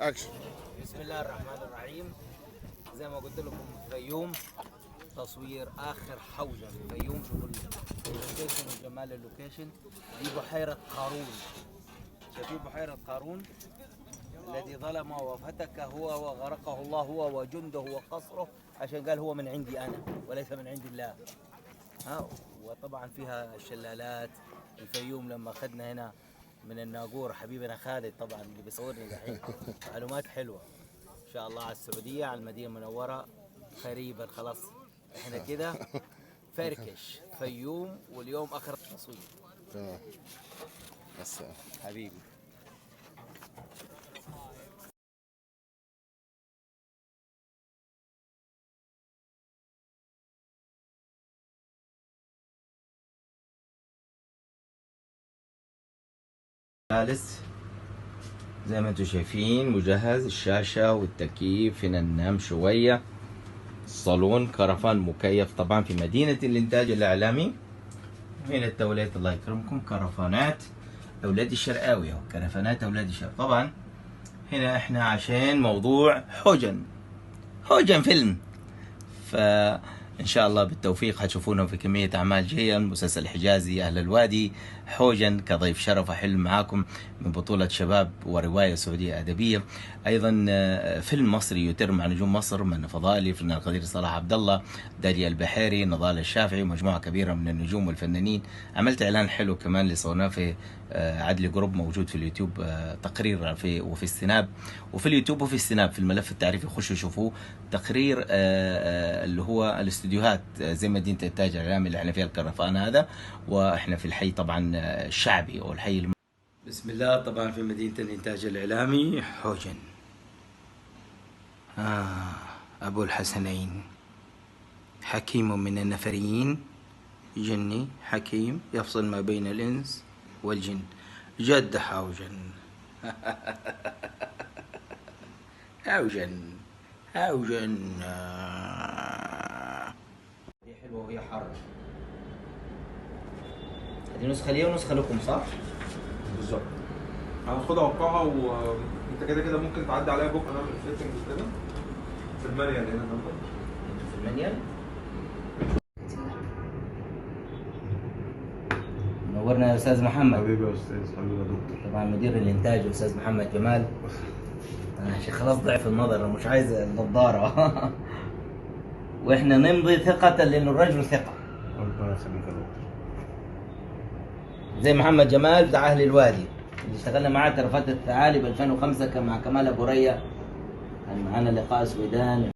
اكشن. بسم الله الرحمن الرحيم. زي ما قلت لكم الفيوم، تصوير اخر حوجه في الفيوم. شوفوا اللوكيشن وجمال اللوكيشن. دي بحيره قارون. شايفين بحيره قارون الذي ظلم وفتك هو وغرقه الله هو وجنده وقصره، عشان قال هو من عندي انا وليس من عند الله. وطبعا فيها الشلالات. الفيوم لما اخذنا هنا من الناقور حبيبنا خالد طبعا اللي بيصورني دحين، معلومات حلوه ان شاء الله على السعوديه، على المدينه المنوره قريبا. خلاص احنا كده فركش فيوم، واليوم اخر التصوير. تمام. بس حبيبي جالس زي ما انتم شايفين، مجهز الشاشة والتكييف، هنا ننام شوية. الصالون كرفان مكيف طبعا في مدينة الإنتاج الإعلامي. هنا التوليت الله يكرمكم، كرفانات أولاد الشرقاوي أو كرفانات أولاد الشرق. طبعا هنا احنا عشان موضوع حوجن فيلم، فإن شاء الله بالتوفيق هتشوفونه في كمية أعمال جاية. المسلسل الحجازي أهل الوادي، حوجن كضيف شرف أحل معاكم من بطولة شباب ورواية سعودية أدبية. أيضا فيلم مصري يتر مع نجوم مصر من فضائلي فنان القدير صلاح عبد الله، داليا البحيري، نضال الشافعي، مجموعة كبيرة من النجوم والفنانين. عملت إعلان حلو كمان اللي صورناه في عدلي جروب، موجود في اليوتيوب، تقرير وفي السناب، وفي اليوتيوب وفي السناب في الملف التعريفي، خشوا شوفوه. تقرير اللي هو الاستديوهات زي مدينة الإنتاج الإعلامي اللي احنا فيها الكرفان هذا، واحنا في الحي طبعا الشعبي او الحي بسم الله. طبعا في مدينة الإنتاج الإعلامي حوجن. أبو الحسنين، حكيم من النفريين، جني حكيم يفصل ما بين الإنس والجن، جد حوجن. حوجن حوجن. هي حلوة وهي حر. هذه نسخة لي ونسخة لكم صح؟ بالظبط. هاخدها اوقعها، وانت كده كده ممكن تعدي عليا بكره نعمل فيتنجز كده في المانيال هنا جنبك. انتوا في المنيل؟ نورنا يا استاذ محمد. حبيبي يا استاذ، حبيبي يا دكتور. طبعا مدير الانتاج الاستاذ محمد جمال. انا خلاص ضعف النظر، انا مش عايز النظاره. واحنا نمضي ثقة لانه الرجل ثقة. ربنا يخليك يا دكتور. زي محمد جمال بتاع اهل الوادي اللي اشتغلنا معاه ترى فترة الثعالب 2005 كان مع كمال ابو ريا، كان معانا لقاء سويدان.